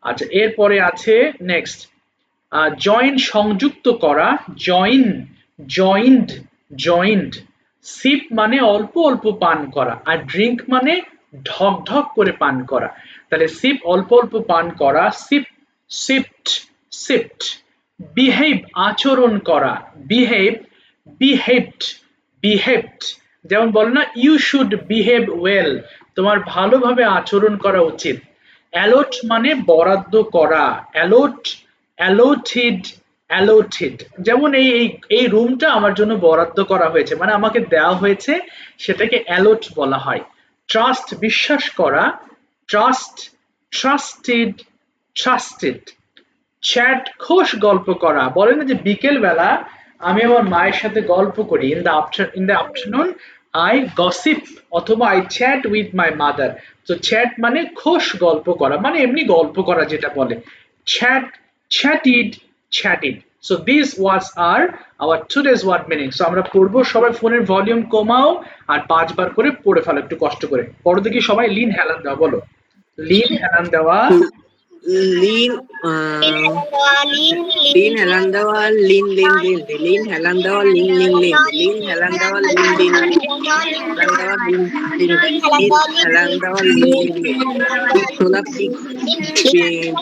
আচ্ছা, এরপরে আছে নেক্সট জয়েন সংযুক্ত করা, জয়েন, জয়েন্ড, জয়েন্ট। সিপ মানে অল্প অল্প পান করা, আর ড্রিঙ্ক মানে ঢক ঢক করে পান করা। তাহলে সিপ অল্প অল্প পান করা, সিপ, সিপড, সিপড। বিহেভ আচরণ করা, বিহেভ, বিহেভড, বিহেভড। যেমন বলো না, ইউ শুড বিহেভ ওয়েল, তোমার ভালোভাবে আচরণ করা উচিত। অ্যালট মানে বরাদ্দ করা, অ্যালট, অ্যালোটেড, অ্যালোটেড। যেমন এই এই এই রুমটা আমার জন্য বরাদ্দ করা হয়েছে, মানে আমাকে দেওয়া হয়েছে, সেটাকে অ্যালট বলা হয়। ট্রাস্ট বিশ্বাস করা, ট্রাস্ট, ট্রাস্টেড, ট্রাস্টেড। চ্যাট খোশ গল্প করা, বলে না যে বিকেল বেলা আমি আমার মায়ের সাথে গল্প করি, in the afternoon I gossip অথবা I chat with my mother. তো চ্যাট মানে খোশ গল্প করা, মানে এমনি গল্প করা যেটা বলে। Chat, chatted, chatted. So this words are our today's word meaning. সো আমরা পড়বো, সবাই ফোনের ভলিউম কমাও আর 5 বার করে পড়ে ফেলো একটু কষ্ট করে। পড়ো দেখি সবাই, লিন হেলান দেওয়া বলো। লিন হেলান দেওয়া, Lean, lean Helandawa, lean, lean, lean, lean Helandawa, lean, lean, lean, lean Helandawa, lean, lean, lean, Helandawa, lean, lean, lean Helandawa, lean, lean, lean. Pig tola pig,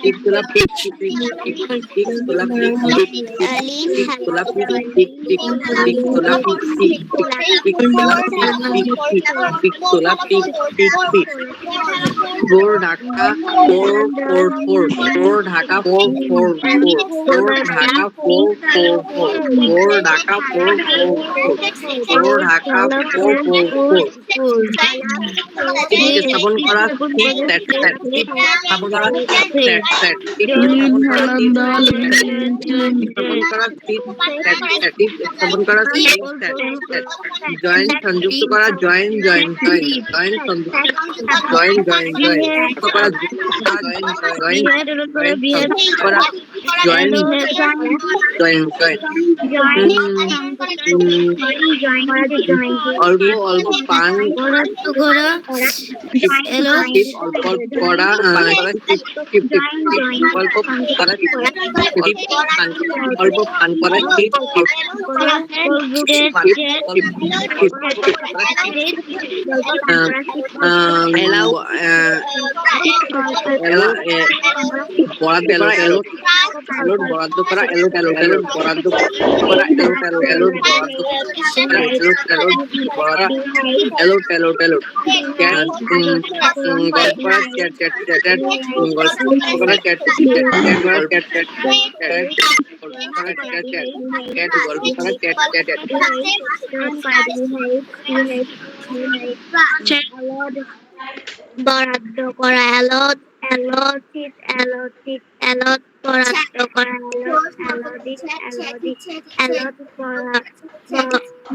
pig tola pig, pig, pig, pig tola pig, pig, pig, pig tola pig, pig, pig, pig tola pig, pig, pig, pig tola pig, pig, pig, pig tola pig, pig, pig. Four Dhaka, four Dhaka, four Dhaka, four Dhaka, four Dhaka, four. টিপ স্থাপন করা, টিপ set set, টিপ স্থাপন করা, set set, টিপ স্থাপন করা, টিপ স্থাপন করা, টিপ set set, টিপ স্থাপন করা, টিপ সেট সেট। জয়েন সংযুক্ত করা, জয়েন জয়েন জয়েন, জয়েন সংযুক্ত, জয়েন জয়েন জয়েন করা, জয়েন জয়েন জয়েন সংযুক্ত করা, জয়েন জয়েন জয়েন। অল্প অল্প পান, অল্প অল্প করা, অল্প করা, অল্প পান করা, বরাদ্দ করা, এলোট এলোট বরাদ্দ করা, এলোট এলোট এলোট বরাদ্দ করা, এলোট এলোট করা, এলোট এলোট এলোট। গল্প করা, চ্যাট চ্যাট চ্যাট, গল্প করা, চ্যাট চ্যাট চ্যাট করা, চ্যাট চ্যাট চ্যাট, গল্প করা, চ্যাট চ্যাট চ্যাট, গল্প করা, চ্যাট চ্যাট চ্যাট। বরাদ্দ করা, অ্যালট, অ্যালটেড, অ্যালটেড, অ্যালট বরাদ্দ করা, অ্যালট, অ্যালডিট, অ্যালট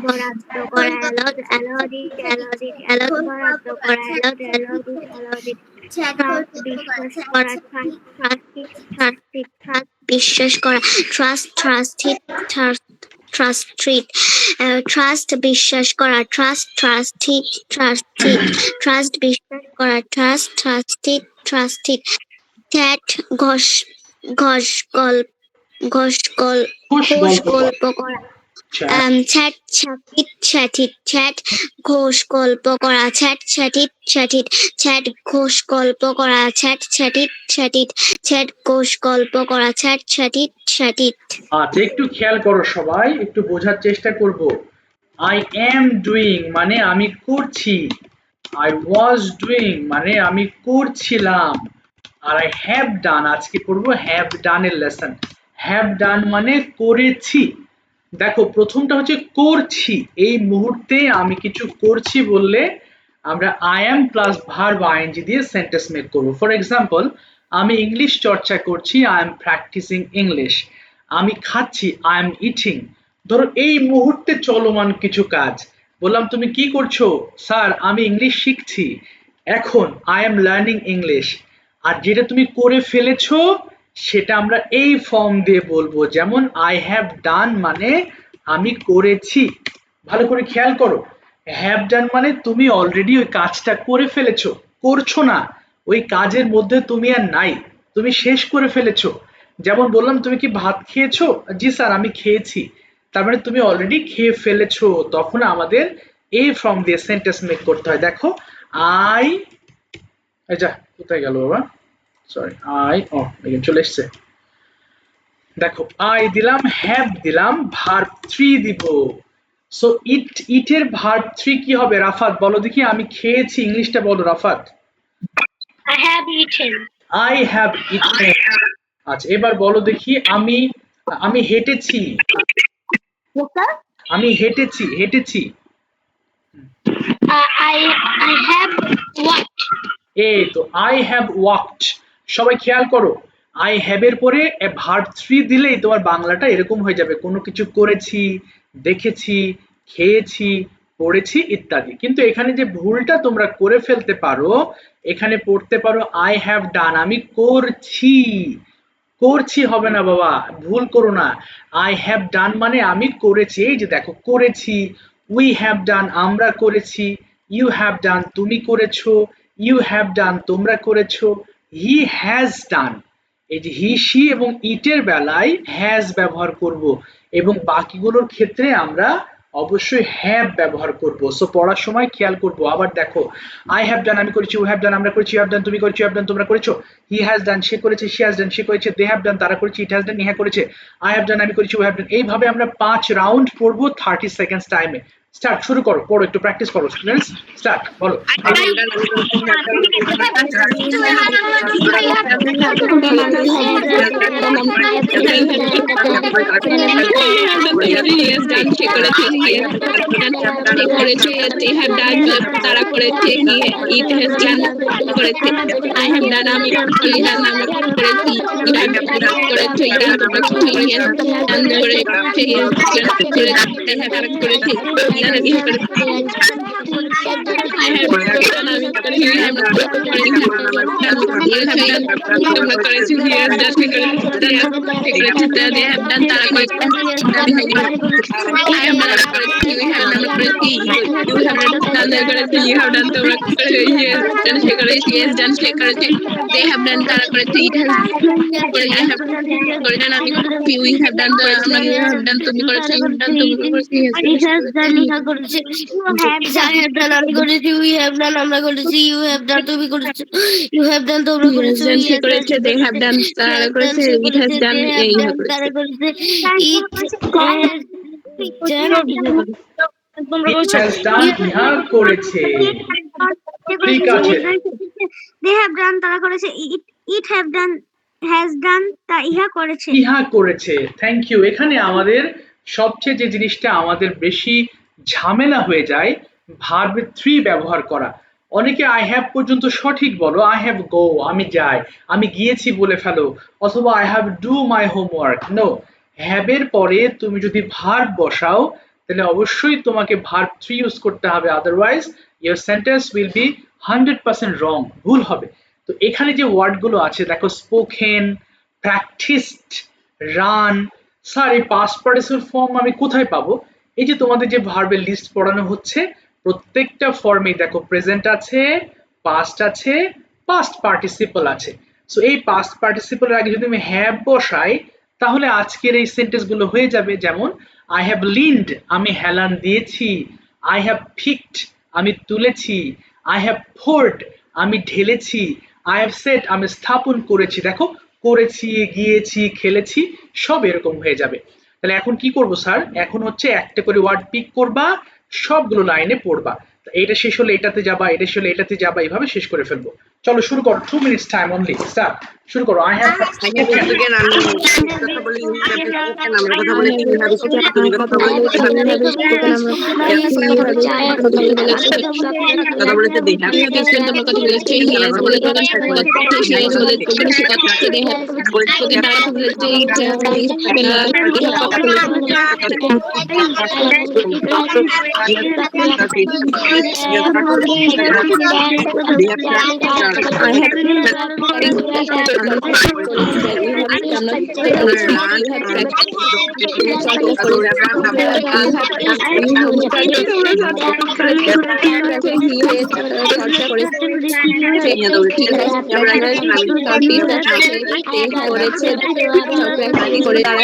বরাদ্দ করা, অ্যালট, অ্যালডিট, অ্যালডিট, অ্যালট বরাদ্দ করা, অ্যালট, অ্যালডিট, অ্যালডিট। ট্রাস্ট বিশ্বাস করা, ট্রাস্টিড, ট্রাস্টিড, ট্রাস্ট বিশ্বাস করা, ট্রাস্ট, ট্রাস্টিড, ট্রাস্টিড, ট্রাস্ট বিশ্বাস করা, ট্রাস্ট, ট্রাস্টিড, ট্রাস্টিড, ট্রাস্ট বিশ্বাস করা, ট্রাস্ট, ট্রাস্টিড, ট্রাস্টিড। চ্যাট ঘোষ, ঘোষ গল্প, ঘোষ গল্প করা, চ্যাট চ্যাটিড, চ্যাটিড, চ্যাট ঘোষ গল্প করা, চ্যাট চ্যাটিড, চ্যাটিড, চ্যাট ঘোষ গল্প করা, চ্যাট চ্যাটিড, চ্যাটিড, চ্যাট ঘোষ গল্প করা, চ্যাট চ্যাটিড, চ্যাটিড। আচ্ছা, একটু খেয়াল করো সবাই, একটু বোঝার চেষ্টা করব। আই এম ডুইং মানে আমি করছি, আই ওয়াজ ডুইং মানে আমি করছিলাম, আর আই হ্যাভ ডান, আজকে পড়বো হ্যাভ ডান এর লেসন। হ্যাভ ডান মানে করেছি। দেখো, প্রথমটা হচ্ছে করছি, এই মুহূর্তে আমি কিছু করছি বললে আমরা I am plus verb ING দিয়ে সেন্টেন্স মেক করব। ফর এক্সাম্পল, আমি ইংলিশ চর্চা করছি, আই এম প্র্যাকটিসিং ইংলিশ। আমি খাচ্ছি, আই এম ইটিং। ধরো এই মুহূর্তে চলমান কিছু কাজ, বললাম তুমি কি করছো? স্যার আমি ইংলিশ শিখছি এখন, আই এম লার্নিং ইংলিশ। আর যেটা তুমি করে ফেলেছো সেটা আমরা এই ফর্ম দিয়ে বলবো, যেমন আই হ্যাভ ডান মানে আমি করেছি। ভালো করে খেয়াল করো, হ্যাভ ডান মানে তুমি অলরেডি ওই কাজটা করে ফেলেছো, করছো না, ওই কাজের মধ্যে তুমি আর নাই। তুমি শেষ করে ফেলেছো। যেমন বললাম তুমি কি ভাত খেয়েছো, জি স্যার আমি খেয়েছি, তার মানে তুমি অলরেডি খেয়ে ফেলেছো, তখন আমাদের এই ফর্ম দিয়ে সেন্টেন্স মেক করতে হয়। দেখো আই, এই যা কোথায় গেল বাবা, সরি আই, ও চলে এসছে। দেখো আই দিলাম, হ্যাভ দিলাম, ভার্ব 3 দিব। সো ইটের ভার্ব 3 কি হবে রাফাত বলো দেখি, আমি খেয়েছি ইংলিশটা বলো Rafat. I have eaten. I have eaten. আচ্ছা এবার বলো দেখি, আমি আমি হেঁটেছি, আমি হেঁটেছি, হেঁটেছি। I have walked. এই তো আই হ্যাভ ওয়াকড। সবাই খেয়াল করো, আই হ্যাভ এর পরে ভার্ব 3 দিলেই তোমার বাংলাটা এরকম হয়ে যাবে, কোনো কিছু করেছি, দেখেছি, খেয়েছি, পড়েছি ইত্যাদি। কিন্তু এখানে যে ভুলটা তোমরা করে ফেলতে পারো, এখানে পড়তে পারো আই হ্যাভ ডান, আমি করছি, করছি হবে না বাবা, ভুল করো না। আই হ্যাভ ডান মানে আমি করেছি, এই যে দেখো করেছি, উই হ্যাভ ডান আমরা করেছি, ইউ হ্যাভ ডান তুমি করেছো, ইউ হ্যাভ ডান তোমরা করেছো, হি হ্যাজ ডান, এই যে হি সি এবং ইটের বেলায় হ্যাজ ব্যবহার করব এবং বাকিগুলোর ক্ষেত্রে আমরা অবশ্যই হ্যাভ ব্যবহার করব। সো পড়ার সময় খেয়াল করব। আবার দেখো আই হ্যাভ ডান আমি করেছি, ইউ হ্যাভ ডান আমরা করেছি, ইউ হ্যাভ ডান তুমি করেছো, ইউ হ্যাভ ডান তোমরা করেছো, হি হ্যাজ ডান সে করেছে, শি হ্যাজ ডান সে করেছে, দে হ্যাভ ডান তারা করেছে, ইট হ্যাজ ডান ইহা করেছে, আই হ্যাভ ডান আমি করেছি, ইউ হ্যাভ ডান। এইভাবে আমরা 5 রাউন্ড পড়বো 30 সেকেন্ডস টাইমে। স্টার্ট, শুরু করো, পড়ো, একটু প্র্যাকটিস করো স্টুডেন্টস, স্টার্ট বলো। তারা করেছে, ইট হ্যাজ ডান করেছে, আই হ্যাভ ডান আমি করেছি, আমরা করেছি, ইউ হ্যাভ ডান করেছে, ইট হ্যাজ ডান করেছে, ইউ হ্যাভ করেছে, ইয়া ইহা করেছে, I have done আমি করেছি, you have done you have done তোমরা করেছো, he has done সে করেছে, they have done তারা করেছে, I have done আমরা করেছি, we have done আমরা করেছি, you have done they করেছে, you have done তোমরা করেছো, he has done সে করেছে, he has done সে করেছে, they have done তারা করেছে, it has করে I have করে done আমি করেছি, we have done আমরা you have done তুমি করেছো, you have done তোমরা করেছো, It has done ইহা করেছে, I have done আমি করেছি, we have done আমরা করেছি, you have done তুমি করেছো, you have done তোমরা করেছো, he has করেছে, they have done তারা করেছে, it has done ইহা তারা করেছে, it has done ইহা করেছে, ঠিক আছে। they have done তারা করেছে, it have done has done তা ইহা করেছে, ইহা করেছে, থ্যাংক ইউ। এখানে আমাদের সবচেয়ে যে জিনিসটা আমাদের বেশি ঝামেলা হয়ে যায়, ভার্ব 3 ব্যবহার করা। অনেকে আই হ্যাভ পর্যন্ত সঠিক বলো, আই হ্যাভ গো আমি যাই, আমি গিয়েছি বলে ফেলো, অথবা I have do my homework. No, have এর পরে তুমি যদি ভার্ব বসাও তাহলে অবশ্যই তোমাকে ভার্ব 3 ইউজ করতে হবে, otherwise your sentence will be 100% রং, ভুল হবে। তো এখানে যে ওয়ার্ডগুলো আছে দেখো, স্পোকেন, প্র্যাকটিসড, রান, স্যার এই পাস্ট পার্টিসিপল ফর্ম আমি কোথায় পাবো? এই যে তোমাদের যে ভার্বের লিস্ট পড়ানো হচ্ছে, প্রত্যেকটা ফর্মে দেখো প্রেজেন্ট আছে, পাস্ট আছে, পাস্ট পার্টিসিপল আছে। সো এই পাস্ট পার্টিসিপলের আগে যদি আমি হ্যাভ বসাই তাহলে আজকের এই সেন্টেন্স গুলো হয়ে যাবে। যেমন আই হ্যাভ লিন্ড আমি হেলান দিয়েছি, আই হ্যাভ পিকড আমি তুলেছি, আই হ্যাভ পোর্ড আমি ঢেলেছি, আই হ্যাভ সেট আমি স্থাপন করেছি। দেখো করেছি, গিয়েছি, খেলেছি, সব এরকম হয়ে যাবে। তাহলে এখন কি করব স্যার? এখন হচ্ছে একটা করে ওয়ার্ড পিক করবা, সবগুলো লাইনে পড়বা, এটা শেষ হলে এটাতে যাবা, এটা শেষ হলে এটাতে যাবা, এইভাবে শেষ করে ফেলবো। চলো শুরু করো, 2 মিনিটস টাইম অনলি, স্টার্ট, শুরু করো। আই হ্যাভ spoken আমি কথা বলি, you have spoken আমরা কথা বলেছি, you have spoken তুমি কথা বলেছো, কথা বলেছে, they have spoken তোমরা কথা বলেছো, he has বলে তোমরা কথা বলেছো, she has বলে তোমরা কথা বলেছো, they have spoken তারা কথা বলেছে, it has spoken ইহা কথা বলেছে, they have I have been practicing চর্চা করে করেছে প্র্যাকটিস করে তারা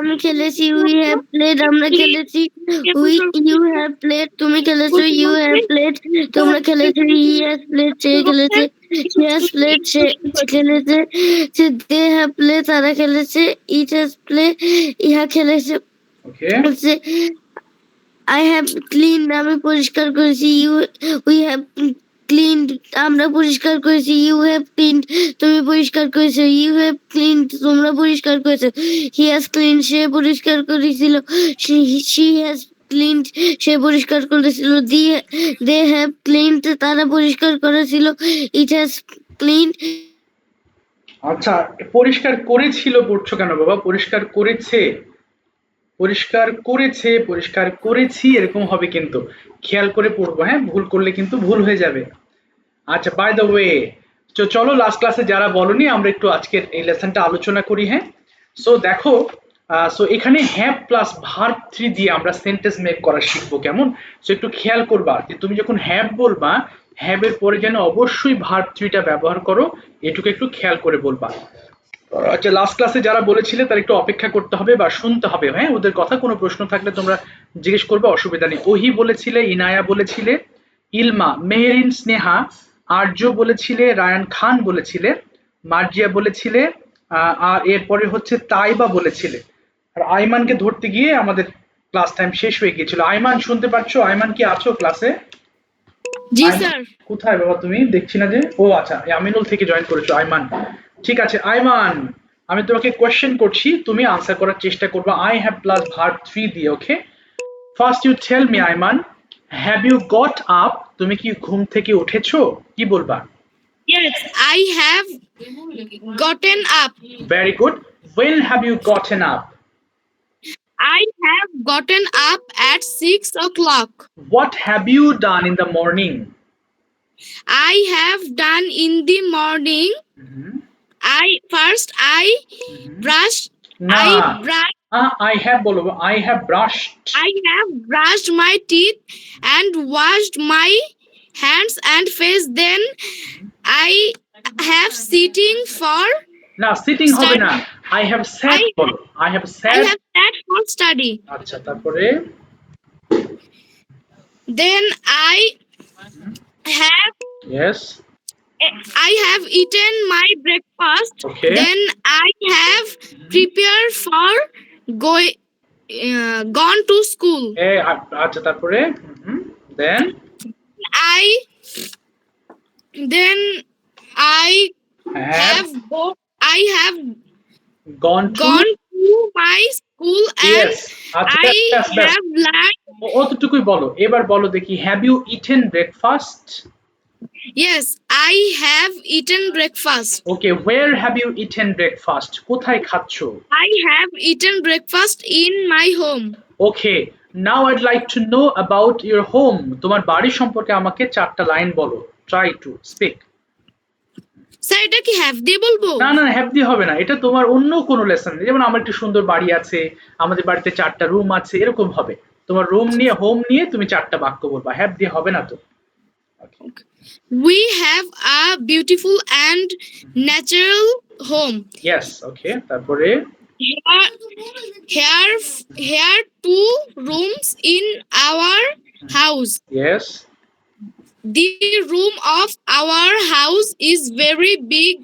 আমি খেলেছি উই হ্যাভ প্লেড আমরা খেলেছি ইউ হ্যাভ প্লেড তুমি খেলেছো ইউ হ্যাভ প্লেড তোমরা খেলেছো হি হ্যাজ প্লেড সে খেলেছে হি হ্যাজ প্লেড সে খেলেছে দে হ্যাভ প্লেড তারা খেলেছে ইট হ্যাজ প্লে ইহা খেলেছে আই হ্যাভ ক্লিন আমি পরিষ্কার করেছি উই হ্যাভ ক্লিনড আমরা পরিষ্কার করেছি ইউ হ্যাভ ক্লিনড তুমি পরিষ্কার করেছো ইউ হ্যাভ ক্লিনড তোমরা পরিষ্কার করেছো হি হ্যাজ ক্লিন সে পরিষ্কার করেছিল শি হ্যাজ ক্লিনড সে পরিষ্কার করেছিল দে হ্যাভ ক্লিনড তারা পরিষ্কার করেছিল ইট হ্যাজ ক্লিনড আচ্ছা পরিষ্কার করেছিল পড়ছো কেন বাবা পরিষ্কার করেছে পরিষ্কার করেছে পরিষ্কার করেছি এরকম হবে কিন্তু খেয়াল করে পড়বো হ্যাঁ ভুল করলে কিন্তু ভুল হয়ে যাবে আচ্ছা বাই দ্য ওয়ে তো চলো লাস্ট ক্লাসে যারা বলনি আমরা একটু আজকের এই লেসনটা আলোচনা করি হ্যাঁ সো দেখো সো এখানে হ্যাভ প্লাস ভার্ব 3 দিয়ে আমরা সেন্টেন্স মেক করা শিখবো কেমন সো একটু খেয়াল করবা যে তুমি যখন হ্যাভ বলবা হ্যাভ এর পরে যেন অবশ্যই ভার্ব 3টা ব্যবহার করো এটুকু একটু খেয়াল করে বলবা আচ্ছা লাস্ট ক্লাসে যারা বলেছিলে তার একটু অপেক্ষা করতে হবে বা শুনতে হবে হ্যাঁ ওদের কথা কোনো প্রশ্ন থাকলে তোমরা জিজ্ঞেস করবে অসুবিধা নেই ওহি বলেছিলে ইনায়া বলেছিলে ইলমা মেহেরিন স্নেহা আর্য বলেছিলে রায়ান খান বলেছিলে মার্জিয়া বলেছিলে আর এরপরে হচ্ছে তাইবা বলেছিলে আর আইমানকে ধরতে গিয়ে আমাদের ক্লাস টাইম শেষ হয়ে গিয়েছিল আইমান শুনতে পাচ্ছো আইমান কি আছো ক্লাসে জি স্যার কোথায় বাবা তুমি দেখছি না যে ও আচ্ছা আমিনুল থেকে জয়েন করেছো আইমান ঠিক আছে আইমান আমি তোমাকে কোশ্চেন করছি তুমি আনসার করার চেষ্টা করবে আই হ্যাভ প্লাস ভার্ব 3 দিয়ে okay first you tell me Ayman have you got up তুমি কি ঘুম থেকে উঠেছো কি বলবা Yes, I have gotten up. Very good. When have you gotten up? I have gotten up at 6 o'clock. What have you done in the morning? I have done in the morning. I brushed. I have bolo. I have brushed. I have brushed my teeth and washed my hands and face. Then I have sitting for. Now sitting হবে না I have sat বলো I have sat for study আচ্ছা তারপরে then I have eaten my breakfast okay. Then I have prepared for gone to school আচ্ছা তারপরে then I have gone to my school and I have learned অতটুকুই বলো এবার বলো দেখি have you eaten breakfast Yes I have eaten breakfast Okay where have you eaten breakfast কোথায় খাচ্ছো I have eaten breakfast in my home Okay now I'd like to know about your home তোমার বাড়ি সম্পর্কে আমাকে 4টা line বলো try to speak sir এটা কি হ্যাভ দিয়ে বলবো? না না হ্যাভ দিয়ে হবে না, এটা তোমার অন্য কোনো লেসন। যেমন আমার একটি সুন্দর বাড়ি আছে, আমাদের বাড়িতে 4টা রুম আছে, এরকম হবে। তোমার রুম নিয়ে হোম নিয়ে তুমি 4টা বাক্য বলবা, হ্যাভ দিয়ে হবে না তো। We have a beautiful and natural home. Yes, okay, তারপরে Here two rooms in our house. Yes, The room of our house is very big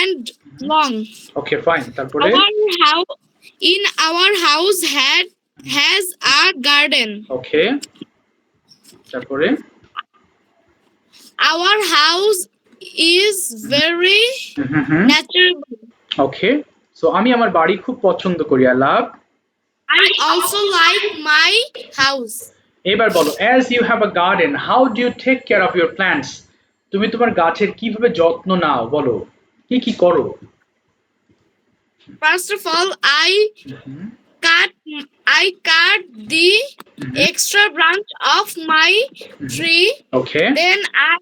and long. Okay fine, তারপরে Our house has a garden. ওকে, তারপরে Our house is very natural. Okay, so আমি আমার বাড়ি খুব পছন্দ করি, I love. I also like my house. এবার বলো, as you have a garden, how do you take care of your plants? তুমি তোমার গাছের কিভাবে যত্ন নাও, বলো কি কি করো? First of all, I cut the extra branch of my tree. Okay, Then I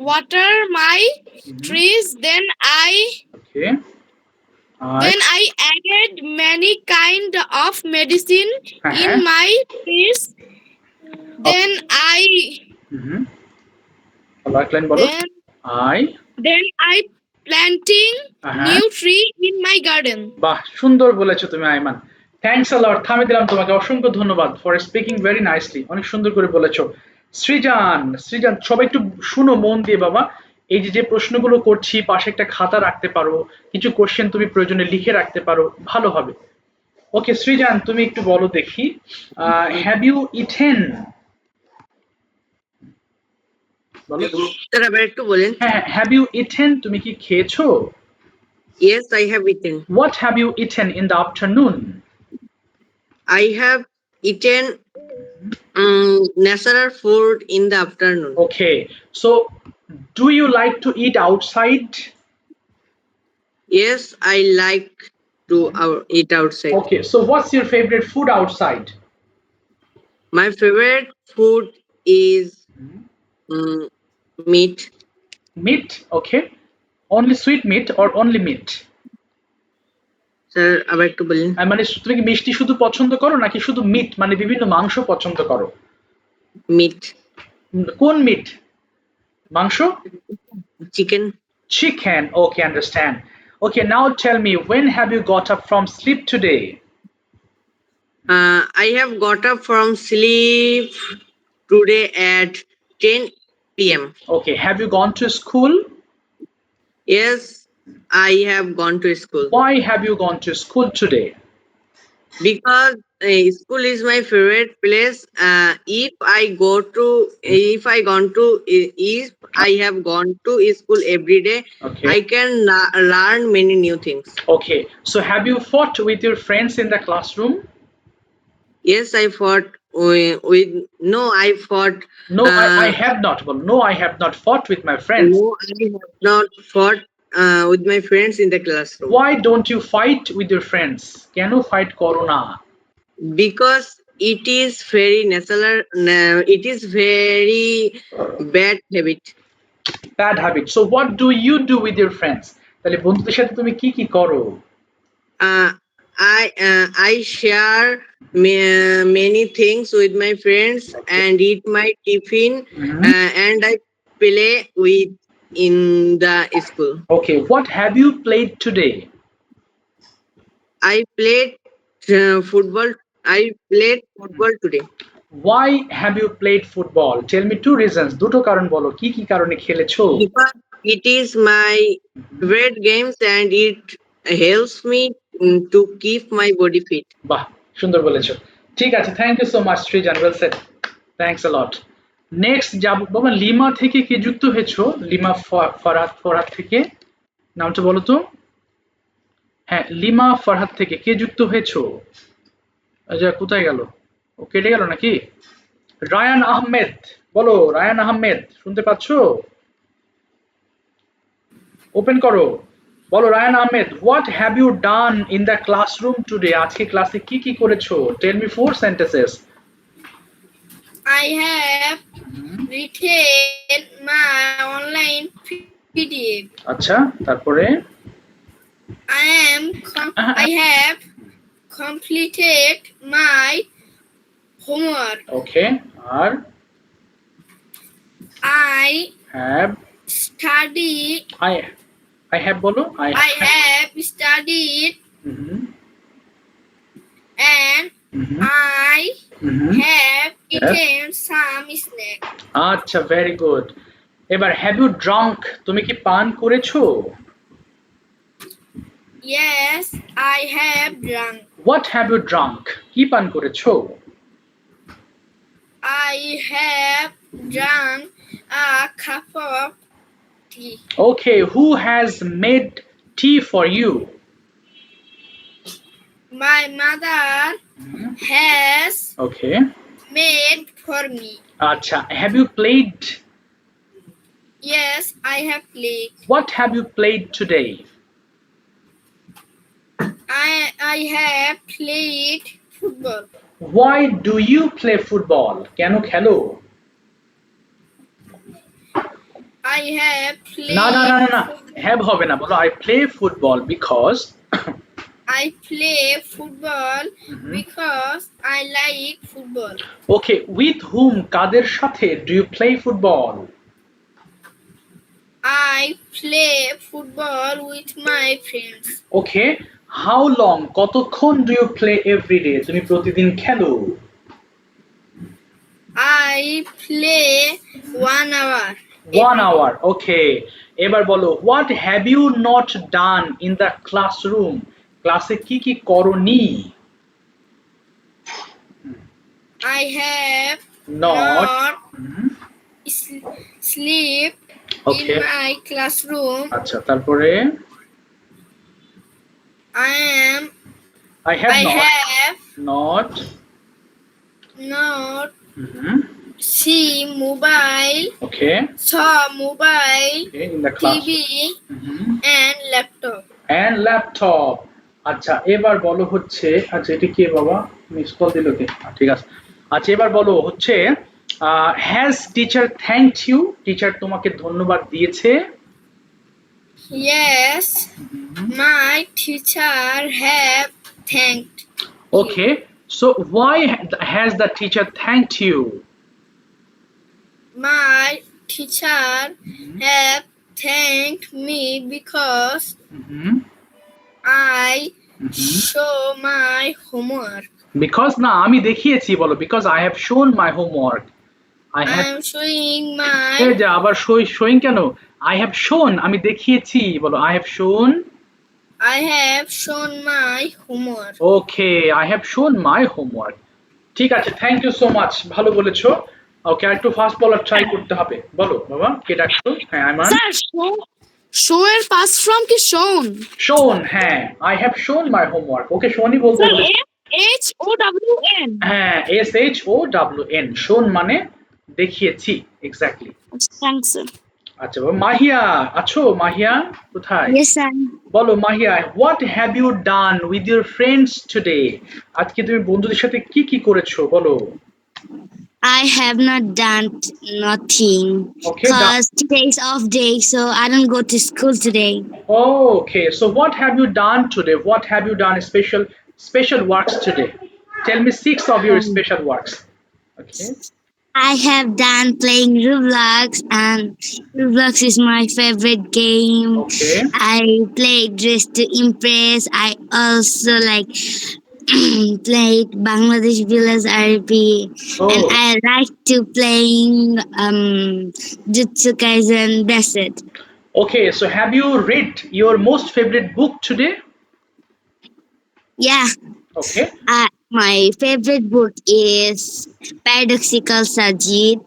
water my trees. Then okay, I added many kind of medicine in my trees. Then I বলো, then I planting new tree in my garden. বাহ, সুন্দর বলেছো তুমি Ayman. Thanks a লট, থামিয়ে দিলাম তোমাকে, অসংখ্য ধন্যবাদ ফর স্পিকিং ভেরি নাইসলি, অনেক সুন্দর করে বলেছো। সৃজান, সবাই একটু শুনো মন দিয়ে বাবা। এই যে প্রশ্নগুলো করছি, পাশে একটা খাতা রাখতে পারো, কিছু কোশ্চেন তুমি প্রয়োজনে লিখে রাখতে পারো, ভালো হবে। ওকে সৃজান, তুমি একটু বলো দেখি, হ্যাভ ইউ ইটেন? বলো স্যার আবার একটু বলেন। হ্যাঁ, হ্যাভ ইউ ইটেন, তুমি কি খেয়েছো? Yes, I have eaten. What have you eaten in the afternoon? I have eaten natural food in the afternoon. Okay, so do you like to eat outside? Yes, I like to eat outside. Okay, so what's your favorite food outside? My favorite food is meat. Meat, okay. Only sweet meat or only meat? Sir আবার একটু বলেন। মানে তুমি কি মিষ্টি শুধু পছন্দ করো নাকি শুধু মিট মানে বিভিন্ন মাংস পছন্দ করো? মিট। কোন মিট? মাংস? Chicken. Chicken, okay, understand. Okay, now tell me, when have you got up from sleep today? I have got up from sleep today at 10 p.m. Okay, have you gone to school? Yes, I have gone to school. Why have you gone to school today? Because school is my favorite place. If I have gone to school every day, Okay. I can learn many new things. Okay, so have you fought with your friends in the classroom? Yes, I fought I fought. No, I have not. Well, no, I have not fought with my friends. No, I have not fought with my friends in the classroom. Why don't you fight with your friends? কেন fight করো না? Because it is very natural. It is very bad habit. Bad habit. So what do you do with your friends? তাহলে বন্ধুদের সাথে তুমি কি কি করো? I share many things with my friends and eat my tiffin, and I play with in the school. Okay, what have you played today? I played football. I played football today. Why have you played football? Tell me 2 reasons. দুটো কারণ বলো, কি কি কারণে খেলেছো? Because it is my favorite games and it helps me to keep my body fit. বাহ, সুন্দর বলেছো। ঠিক আছে, thank you so much Srijan, well said, thanks a lot. Next যাব বাবা, লিমা থেকে কে যুক্ত হয়েছো? লিমা ফরহাদ থেকে, নামটা বলো তো। হ্যাঁ, লিমা ফরহাদ থেকে কে যুক্ত হয়েছো? আচ্ছা, কোথায় গেল? ও কেটে গেল নাকি? রায়ান আহমেদ, বলো রায়ান আহমেদ, শুনতে পাচ্ছো? ওপেন করো, বলো Rayan Ahmed, what have you done in the classroom today? আজকে ক্লাসে কি কি করেছো? Tell me 4 sentences. I have written my online PDF. আচ্ছা, তারপরে I have completed my homework. Okay, আর I have studied. I have বলো, I have studied and I have eaten some snack. আচ্ছা, ভেরি গুড। এবার have you drunk, তুমি কি পান করেছো? Yes, I have drunk. What have you drunk, কি পান করেছো? I have drunk a cup of tea. Okay, who has made tea for you? My mother has okay, made for me. আচ্ছা, have you played? Yes, I have played. What have you played today? I have played football. Why do you play football, কেন খেলো? I have played. না না না না না, have হবে না, বলো I play football because. I play football because I like football. Okay, with hmm, কাদের সাথে do you play football? I play football with my friends. Okay, how long, কতক্ষণ do you play every day, তুমি প্রতিদিন খেলো? I play 1 hour. 1 hour. Okay, এবার বলো what have you not done in the classroom, ক্লাসে কি কি করনি? I have Not. sleep Okay. in my classroom. আচ্ছা, তারপরে I have have not not see mobile, okay saw mobile, in the class TV, and laptop. and laptop. আচ্ছা, এবার বলো হচ্ছে, আচ্ছা এটা কি বাবা, মিস কল দিল কে? ঠিক আছে, আচ্ছা এবার বলো হচ্ছে has teacher thanked you, teacher তোমাকে ধন্যবাদ দিয়েছে? Yes, my teacher have thanked. Okay, so why has the teacher thanked you? My teacher have thanked me because I show my homework. Because না, আমি দেখিয়েছি বলো, because I have shown my homework. I I have am showing my. এই যে আবার showing কেন? I have shown, আমি দেখিয়েছি বলো, I have shown. I have shown my homework. Okay, I have shown my homework. ঠিক আছে, থ্যাংক ইউ সো মাচ, ভালো বলেছো। ওকে, আর একটু ফাস্ট বলার ট্রাই করতে হবে, বলো বাবা, কে ডাকছো? হ্যাঁ, আইমান। Sir, show এর past form কি shown? shown, হ্যাঁ, I have shown my homework. ওকে, শোনই বলতে Sir, বলেছি। SHOWN. হ্যাঁ, SHOWN, shown মানে দেখিয়েছি, এক্স্যাক্টলি। Thanks, sir. আচ্ছা বাবা, মাহিয়া আছো? মাহিয়া কোথায়? Yes, sir. বলো Mahiya, what have you done with your friends today, আজকে তুমি বন্ধুদের সাথে কি কি করেছো বলো? I have not done nothing Okay, because today is off day, so I don't go to school today. Okay, so what have you done today? What have you done special works today? Tell me 6 of your special works. Okay. I have done playing Roblox, and Roblox is my favorite game. Okay. I play Dress to Impress. I also like played Bangladesh Village RP, and Oh. I like to playing Jutsu Kaisen. That's it. Okay, so have you read your most favorite book today? Yeah. Okay. My favorite book is Paradoxical Sajid.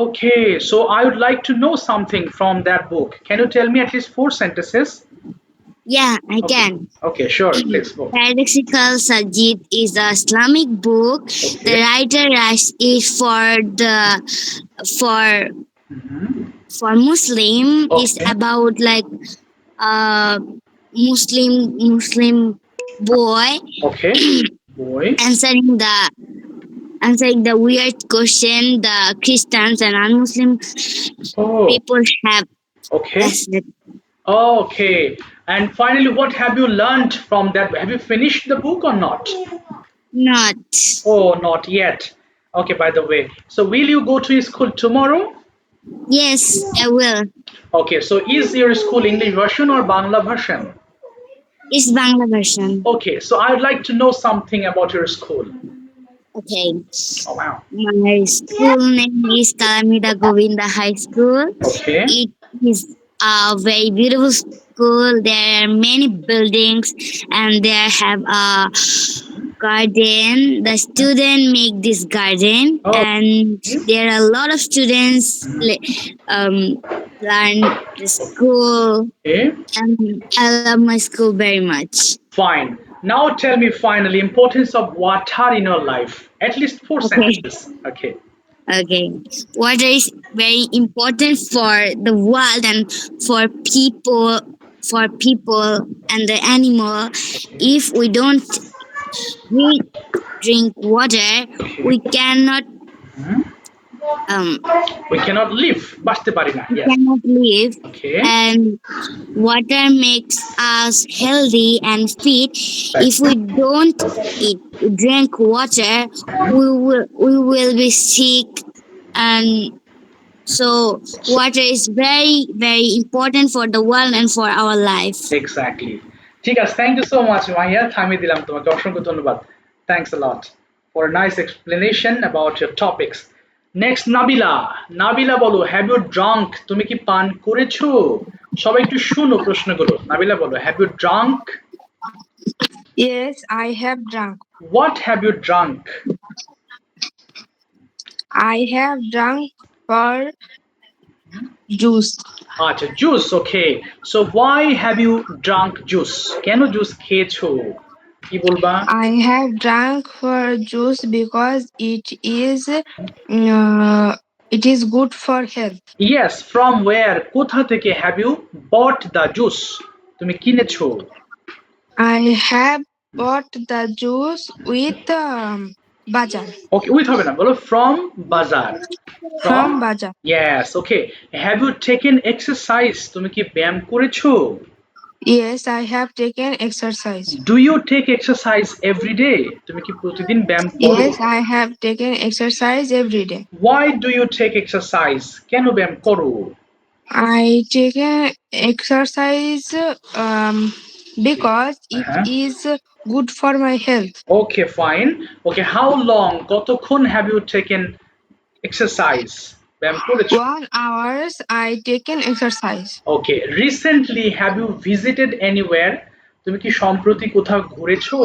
Okay, so I would like to know something from that book. Can you tell me at least 4 sentences? Yeah, I Okay. can. Okay, sure, please go. Paradoxical Sajid is an Islamic book. Okay. The writer is for Muslim. It's Okay. about like Muslim boy Okay. Boy. answering the answering the weird question the Christians and non-Muslim Oh, people have. okay. That's it. Okay. And finally, what have you learned from that? Have you finished the book or not? Not. Oh, not yet. Okay, by the way. So, will you go to school tomorrow? Yes, I will. Okay, so is your school English version or Bangla version? It's Bangla version. Okay, so I'd like to know something about your school. Okay. Oh, wow. My school name is Kalamida Govinda High School. Okay. It is a very beautiful school. There are many buildings and there have a garden. The student make this garden Oh, and there are a lot of students learn the school okay. and I love my school very much. Fine. Now tell me finally importance of water in your life. At least four Okay. sentences. Okay. Okay. Water is very important for the world and for people and the animal. If we don't drink, drink water, we cannot um We cannot live. বাঁচতে পারি না. we Yes. cannot live Okay. and water makes us healthy and fit. If we don't eat, drink water, we will be sick and so water is very very important for the world and for our life. Exactly. ঠিক আছে. Thank you so much, Mahiya. থামিয়ে দিলাম তোমাকে। অসংখ্য ধন্যবাদ. Thanks a lot for a nice explanation about your topics. Next, Nabila. Nabila বলো, have you drunk? তুমি কি পান করেছো? সবাই একটু শুনো প্রশ্নগুলো। নাবিলা বলো, have you drunk? Yes, I have drunk. What have you drunk? I have drunk for juice. আচ্ছা, juice, okay. So why have you drunk juice? কেন juice খেয়েছো? কি বলবা? I have drunk for juice because it is good for health. Yes, from where? কোথা থেকে have you bought the juice? তুমি কিনেছো? I have bought the juice with bazaar. Okay, with হবে না, বলো from bazaar. From bazaar. Yes, okay. Have you taken exercise? তুমি কি ব্যায়াম করেছো? Yes, I have taken exercise. Do you take exercise every day? তুমি কি প্রতিদিন ব্যায়াম করো? Yes, I have taken exercise every day. Why do you take exercise? কেন ব্যায়াম করো? I take exercise because it is good for my health. Okay, fine. Okay, how long? কতক্ষণ have you taken exercise? ব্যায়াম করেছো? 1 hour I taken exercise. Okay, recently have you visited anywhere? তুমি কি সম্প্রতি কোথাও ঘুরেছো?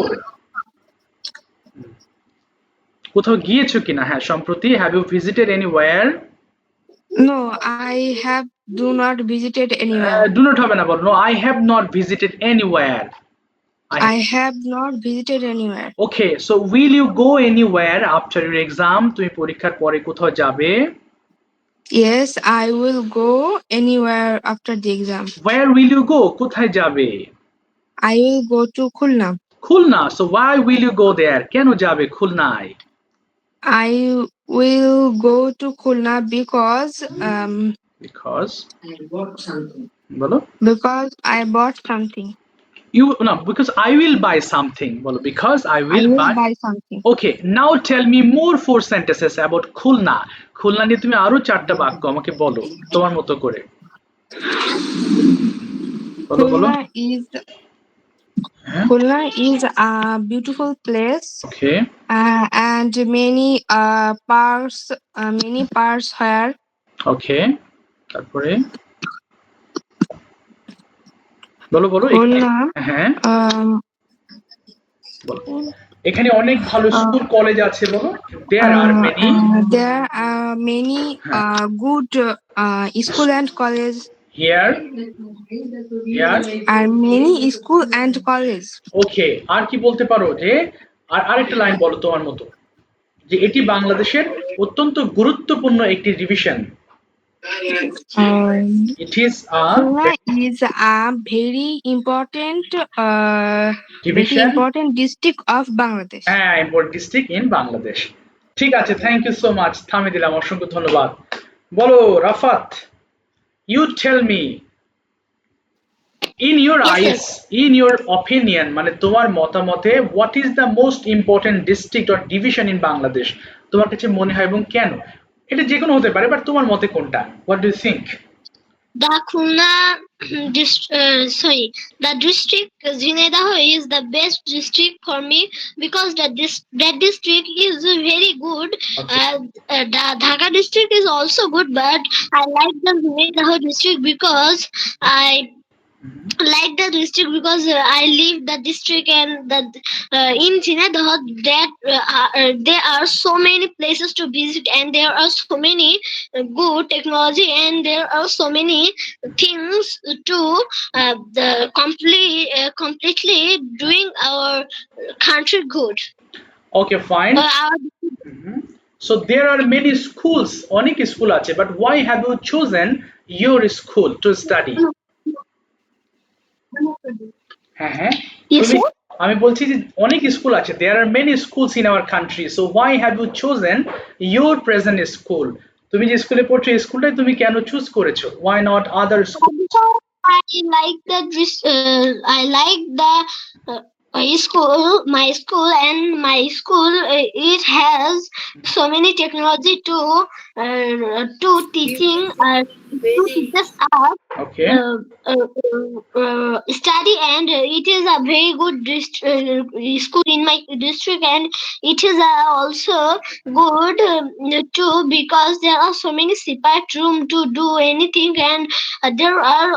কোথাও গিয়েছো কিনা? হ্যাঁ, সম্প্রতি have you visited anywhere? No, I have do not visited anywhere. Do not হবে না, বলো no, I have not visited anywhere. I have not visited anywhere. Okay, so will you go anywhere after your exam? তুমি পরীক্ষার পরে কোথাও যাবে? Yes, I will go anywhere after the exam. Where will you go? কোথায় যাবে? I will go to Khulna. Khulna. So why will you go there? কেন যাবে খুলনায়? I will go to Khulna because Because I bought something. বলো Because I bought something. you no because I will buy something. বলো because I I will will buy. buy something. Okay, now tell me more four sentences about Khulna. Khulna নিয়ে তুমি আরো চারটা বাক্য আমাকে বলো তোমার মতো করে। বলো বলো। Khulna is a beautiful place. Okay. And many parks here. Okay. তারপরে বলো বলো। খুলনা হ্যাঁ বলো। এখানে অনেক ভালো স্কুল কলেজ আছে বলো। There are many. There are many good school and college. Here are many school and college. ওকে, আর কি বলতে পারো যে আরেকটা লাইন বলো তোমার মতো যে এটি বাংলাদেশের অত্যন্ত গুরুত্বপূর্ণ একটি division. It is a very important division, district of Bangladesh. important district in Bangladesh. ঠিক আছে, থ্যাংক ইউ সো মাচ, থামিয়ে দিলাম, অসংখ্য ধন্যবাদ। বলো Rafat, you tell me, in your Yes, আইস, sir. ইন ইউর অপিনিয়ন, মানে তোমার মতামতে, what is the most important district or division in Bangladesh? তোমার কাছে মনে হয় এবং কেন? এটা যে কোনো হতে পারে, বাট তোমার মতে কোনটা? What do you think? The Khulna the district Zinedah is the best district for me because that district is very good. The Dhaka district is also good, but I like the Zinedah district because I like the district because I live the district and the in Zinedah that there are so many places to visit and there are so many good technology and there are so many things to completely doing our country good. Okay, fine. Our So there are many schools, অনেক school আছে, but why have you chosen your school to study? হ্যাঁ হ্যাঁ, Yes, তুমি, sir. আমি বলছি যে অনেক school আছে, there are many schools in our country, so why have you chosen your present school? তুমি যে স্কুলে পড়ছো এই স্কুলটাই তুমি কেন চুজ করেছো? Why not other school? Because I like I like the school, my school. It has so many technology to teaching to teach us Okay. study, and it is a very good school in my district, and it is also good too because there are so many separate room to do anything, and there are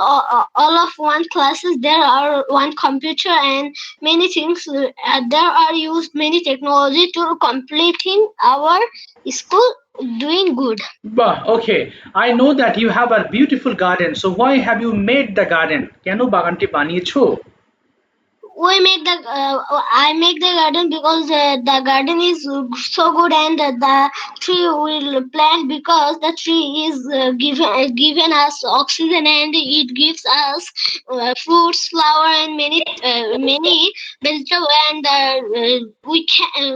all of one classes, there are one computer and many things, there are used many technology to completing our school doing good. Bah, okay. I know that you have a beautiful garden, so why have you made the garden? কেন বাগানটি বানিয়েছো? We make the I make the garden because the garden is so good, and the tree will plant because the tree is given us oxygen, and it gives us fruits, flower, and many vegetable, and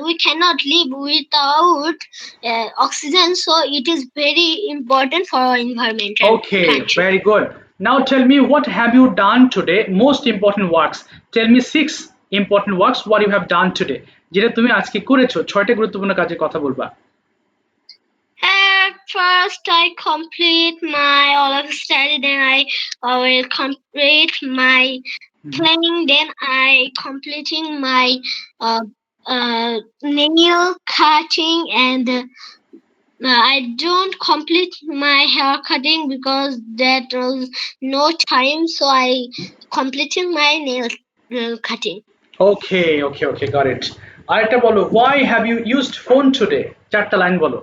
we cannot live without oxygen, so it is very important for our environment and Okay, country. very good. Now tell me, what have you done today? Most important works. Tell me 6 important works what you have done today. যেটা তুমি আজকে করেছো, 6টা গুরুত্বপূর্ণ কাজের কথা বলবা। At first, I complete my all of study. Then I will complete my playing. Then I completing my nail cutting, and I don't complete my hair cutting because that was no time. So I completing my nail cutting. Okay, okay, okay, got it. আরেকটা বলো, why have you used phone today? 4টা line বলো।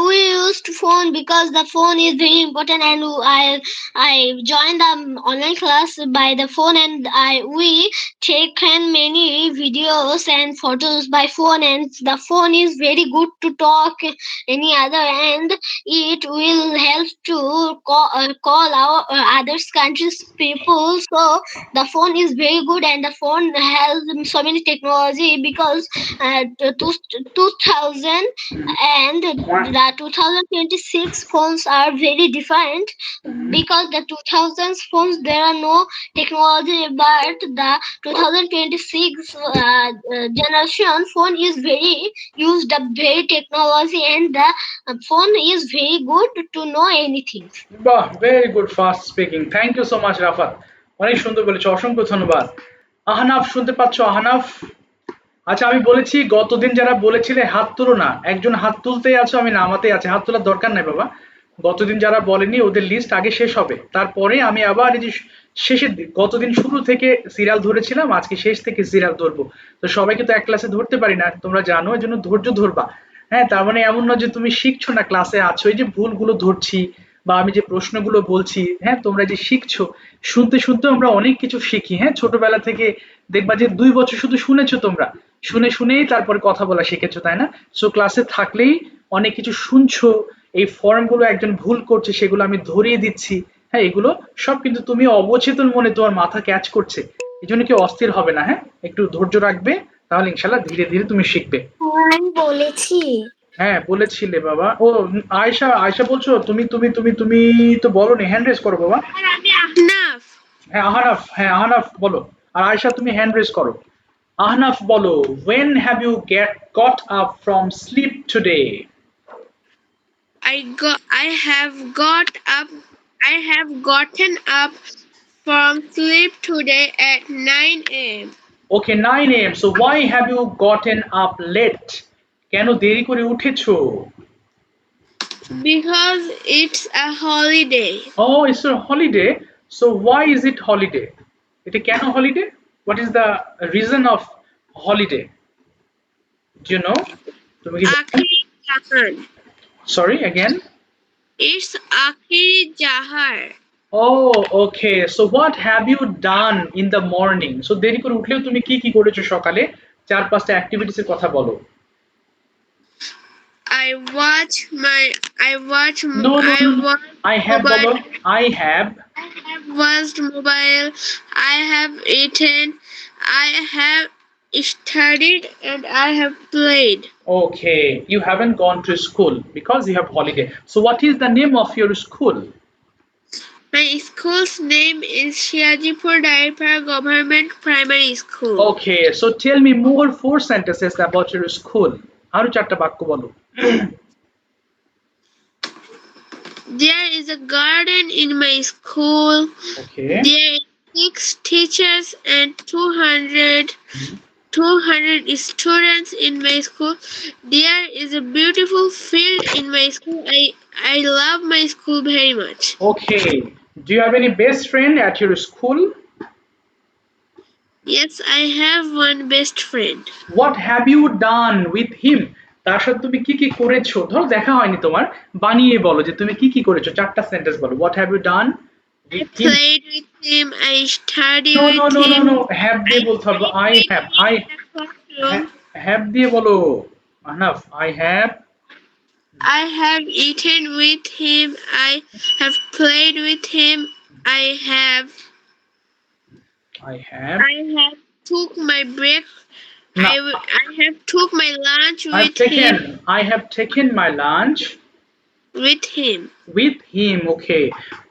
We used phone because the phone is very important, and I joined the online class by the phone, and we taken many videos and photos by phone, and the phone is very good to talk any other, and it will help to call our other countries people. So the phone is very good, and the phone has so many technology because 2000 and the 2026 phones are very different because the 2000s phones there are no technology, but the 2026 generation phone is very used the very technology, and the phone is very good to know anything. বাহ, very good, fast speaking. Thank you so much Rafat, অনেক সুন্দর বলেছো, অসংখ্য ধন্যবাদ। আহনাফ শুনতে পাচ্ছ? আহনাফ, আচ্ছা আমি বলেছি গতদিন যারা বলেছিলে হাত তুলো না, একজন হাত তুলতেই আছো, আমি নামাতেই আছে, হাত তোলার দরকার নাই বাবা। গতদিন যারা বলেনি ওদের লিস্ট আগে শেষ হবে, তারপরে আমি আবার এই যে শেষের দিন, গতদিন শুরু থেকে সিরিয়াল ধরেছিলাম, আজকে শেষ থেকে সিরিয়াল ধরবো। তো সবাইকে তো এক ক্লাসে ধরতে পারি না, তোমরা জানো, এই জন্য ধৈর্য ধরবা। হ্যাঁ, তার মানে এমন না যে তুমি শিখছো না, ক্লাসে আছো, এই যে ভুলগুলো ধরছি বা আমি যে প্রশ্নগুলো বলছি, হ্যাঁ তোমরা যে শিখছো, শুনতে শুনতে আমরা অনেক কিছু শিখি। হ্যাঁ, ছোটবেলা থেকে দেখবা যে 2 বছর শুধু শুনেছো তোমরা, শুনে শুনেই তারপরে কথা বলা শিখেছো, তাই না? সো ক্লাসে থাকলেই অনেক কিছু শুনছো, এই ফর্মগুলো একজন ভুল করছে সেগুলো আমি ধরিয়ে দিচ্ছি। হ্যাঁ, এগুলো সব কিন্তু তুমি অবচেতন মনে তোমার মাথা ক্যাচ করছে, এই জন্য কেউ অস্থির হবে না। হ্যাঁ, একটু ধৈর্য রাখবে, তাহলে ইনশাআল্লাহ ধীরে ধীরে তুমি শিখবে। আমি বলেছি। হ্যাঁ বলেছিলে বাবা। ও আয়েশা, আয়েশা বলছো তুমি তুমি তুমি তুমি তো বলোনি, হ্যান্ড রেজ করো বাবা। Ahnaf. হ্যাঁ আহনাফ বলো। আর আয়েশা তুমি হ্যান্ড রেজ করো। আহনাফ বলো, when have you got up from sleep today? I have gotten up from sleep today at 9 a.m. Okay, 9 a.m. So why have you gotten up late? কেন দেরি করে উঠেছো? Because it's a holiday. Oh, it's a holiday. So why is it holiday? এটা কেন holiday? What is the reason of holiday? Do you know? তুমি কি জানো? Akhir Jahan. Sorry, again? It's Akhir Jahar. Oh, okay. So what have you done in the morning? So দেরি করে উঠলেও তুমি কি কি করেছো সকালে? চার পাঁচটা অ্যাক্টিভিটিস এর কথা বলো। I watch No, no, no, no. I have mobile. বলো। I have. I have watched mobile. I have eaten. I have studied and I have played. Okay, you haven't gone to school because you have holiday. So what is the name of your school? My school's name is Shiajipur Daipara Government Primary School. Okay, so tell me more 4 sentences about your school. আরো চারটা বাক্য বলো। There is a garden in my school. Okay. There are 6 teachers and 200 students in my school. There is a beautiful field in my school. I love my school very much. Okay. Do you have any best friend at your school? Yes, I have one best friend. What have you done with him? তার সাথে তুমি কি কি করেছো? ধরো দেখা হয়নি তোমার, বানিয়ে বলো যে তুমি কি কি করেছো। চারটা সেন্টেন্স বলো। What have you done I with him? played with him. I studied No, with no, no, no, him. no. Have দিয়ে বলতে হবে। I have. Have দিয়ে বলো। Enough. I have eaten with him. I have played with him. I have took my break. No. I have took my lunch with him. I have taken my lunch With him. with him. Okay.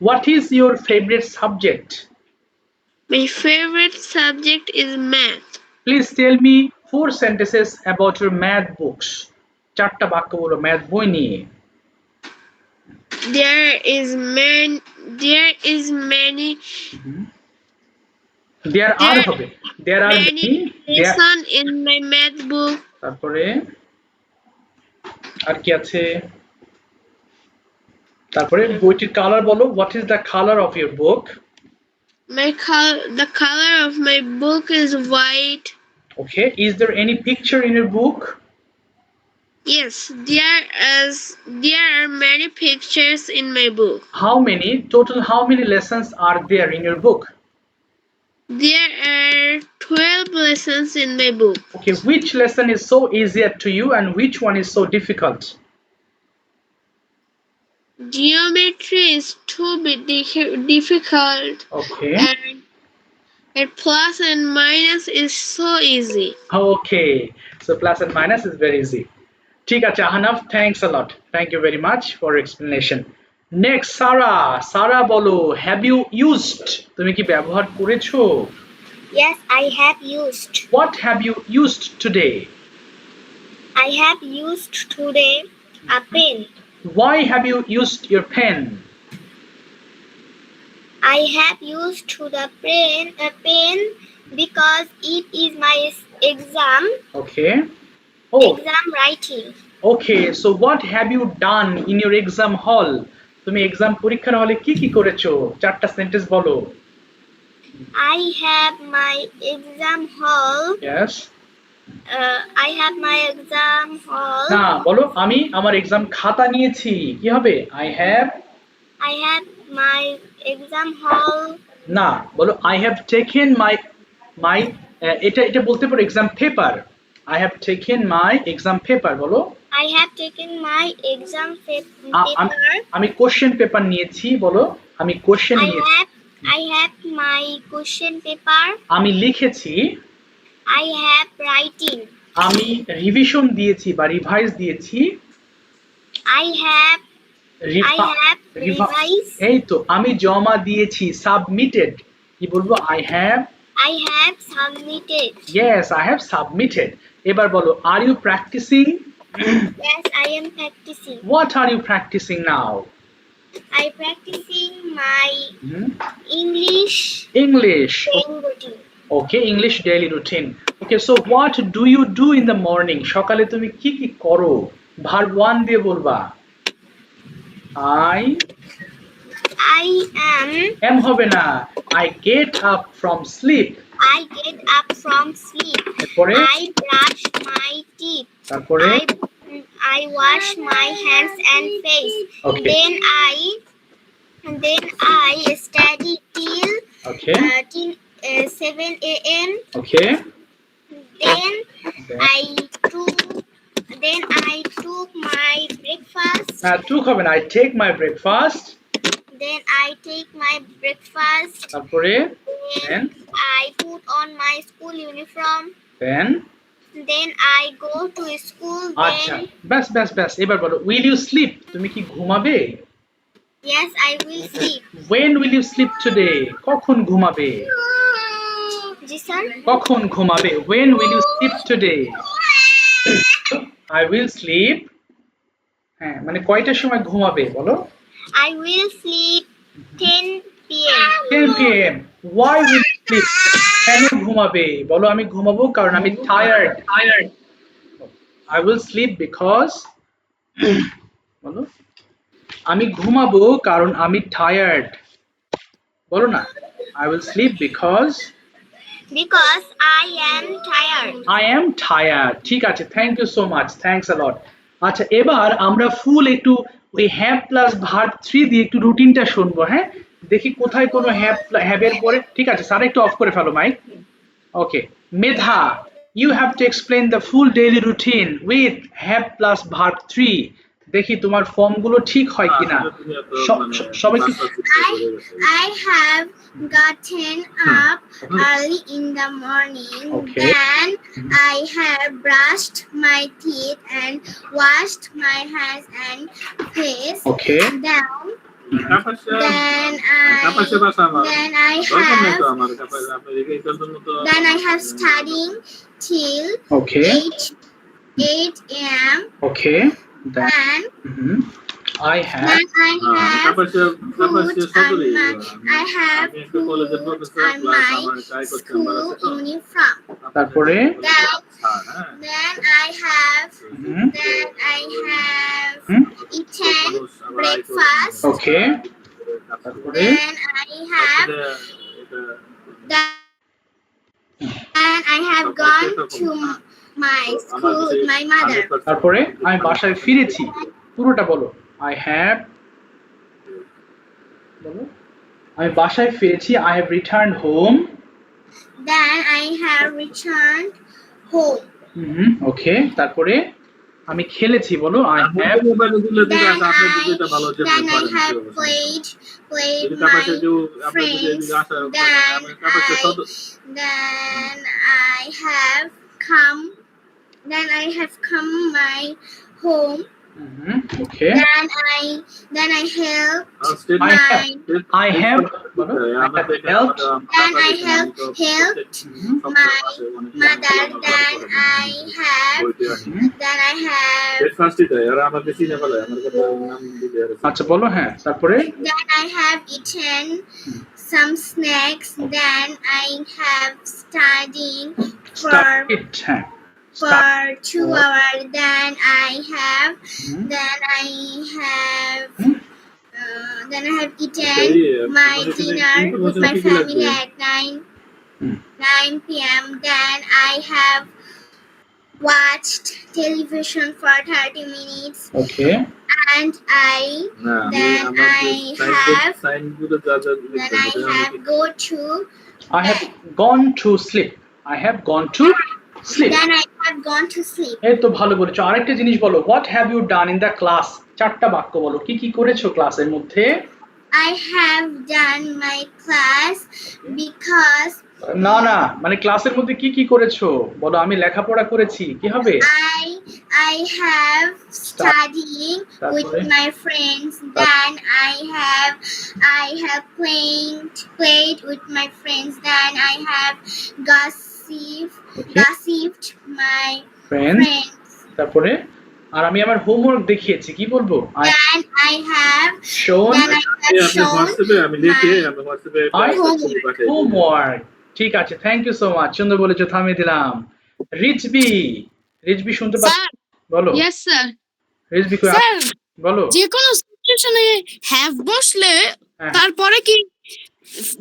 What is your favorite subject? My favorite subject is math. Please tell me 4 sentences about your math books. চারটা বাক্য বলো math বই নিয়ে। There is many. There are হবে। There are many many. lesson in my math book. তারপরে আর কি আছে? তারপরে বইটির কালার বলো। What is the color of your book? The color of my book is white. Okay. Is there any picture in your book? Yes, there are many pictures in my book. How many? Total how many lessons are there in your book? There are 12 lessons in my book. Okay, which lesson is so easier to you and which one is so difficult? Geometry is too difficult. Okay. And plus and minus is so easy. Okay, so plus and minus is very easy. ঠিক আছে Ahnaf, thanks a lot. Thank you very much for your explanation. Next, Sarah বলো, have you used? তুমি কি ব্যবহার করেছো? Yes, I have used. What have you used today? I have used today a pen. Why have you used your pen? I have used a pen because it is my exam. Okay. Oh, Exam writing. okay. So what have you done in your exam hall? তুমি exam পরীক্ষার হলে কি কি করেছো? চারটা sentence বলো। I have my exam hall. Yes. I have my exam hall. না, বলো আমি আমার এক্সাম খাতা নিয়েছি। কি হবে? I have my exam hall. না, বলো I have taken my এটা বলতে পারো exam paper. I have taken my exam paper বলো। I have taken my exam paper. আমি কোশ্চেন পেপার নিয়েছি বলো। আমি কোশ্চেন নিয়েছি। I have my question paper. আমি লিখেছি। I have writing. আমি রিভিশন দিয়েছি বা রিভাইজ দিয়েছি। I have revised. এই তো আমি জমা দিয়েছি সাবমিটেড। কি বলবো? I have submitted. Yes, I have submitted. এবার বলো are you practising? Yes, I am practicing. What are you practicing now? I practicing my English English. daily routine. Okay, English daily routine. Okay, so what do you do in the morning? সকালে তুমি কি কি করো? Verb 1 দিয়ে বলবা। I am হবে না। I get up from sleep. get up from sleep. তারপরে I brush my teeth. তারপরে I wash my hands and face. Okay. Then I study till Okay. 7 a.m. Okay. Then I took my breakfast. took হবে না। I take my breakfast. Then I take my breakfast. তারপরে Then I put on my school uniform. then Then I go to school. আচ্ছা Then ব্যাস এবার বলো will you sleep? তুমি কি ঘুমাবে? yes, I will sleep. when will you sleep today? কখন ঘুমাবে? Ji sir. কখন ঘুমাবে? when will you sleep today? I will sleep হ্যাঁ মানে কয়টার সময় ঘুমাবে বলো? I will sleep 10 p.m. 10 p.m. why will you sleep? কেন ঘুমাবে? বলো আমি ঘুমাবো কারণ আমি tired. I will sleep because বলো আমি ঘুমাবো কারণ আমি tired. বলো না I will sleep because I am tired. I am tired. ঠিক আছে, thank you so much, thanks a lot. আচ্ছা এবার আমরা ফুল একটু ওই হ্যাভ প্লাস ভার্ব 3 দিয়ে একটু রুটিনটা শুনবো। হ্যাঁ দেখি কোথায় কোনো হ্যাভের পরে। ঠিক আছে স্যার একটু অফ করে ফেলো mic. Okay Medha, you have to explain the full daily routine with have plus verb 3. দেখি তোমার ফর্মগুলো ঠিক হয় কিনা। সবাই কি I have gotten up early in the morning. Okay. Then I have brushed my teeth and washed my hands and face. Okay Then I have studying till okay 8 a.m. Okay Then I have put on my school uniform. তারপরে Then I have eaten breakfast. ওকে তারপরে Then I have gone to my school with my mother. তারপরে আমি বাসায় ফিরেছি। পুরোটা বলো I have বলো আমি বাসায় ফিরেছি I have returned home. Then I have returned home. ওকে তারপরে আমি খেলেছি বলো I have Then I have played my friends. Then I have come my home. Okay Then I help I have বলো I have helped. Then I have helped my mother. Then I have আচ্ছা বলো হ্যাঁ তারপরে Then I have eaten some snacks. Then I have studied for হ্যাঁ for 2 hours. Then I have eaten my dinner with my family at 9 p.m. Then I have watched television for 30 minutes. Okay. And I have gone to sleep. I have gone to sleep. Then I have gone to sleep. এই তো ভালো বলেছো। আরেকটা জিনিস বলো what have you done in the class? চারটা বাক্য বলো কি কি করেছো ক্লাসের মধ্যে? I have done my class because না না, মানে ক্লাসের মধ্যে কি কি করেছো বলো? আমি লেখাপড়া করেছি, কি হবে? I have studying with তারপরে my friends. Then I have played with my friends. Then I have okay gossiped my friends, friends. তারপরে আর আমি আমার হোমওয়ার্ক দেখিয়েছি, কি বলবো? আই Then I have শোন then I have আমি shown হোয়াটসঅ্যাপে আমি লিখে my আমি হোয়াটসঅ্যাপে আই ছবি পাঠিয়ে দিই। হোমওয়ার্ক। ঠিক আছে, থ্যাংক ইউ সো মাচ, সুন্দর বলেছো, থামিয়ে দিলাম। রিজবি, রিজবি শুনতে পাচ্ছ? স্যার বলো ইয়েস স্যার রিজবি কই স্যার বলো। যে কোনো সিচুয়েশনে হ্যাভ বসলে হ্যাঁ। তারপরে কি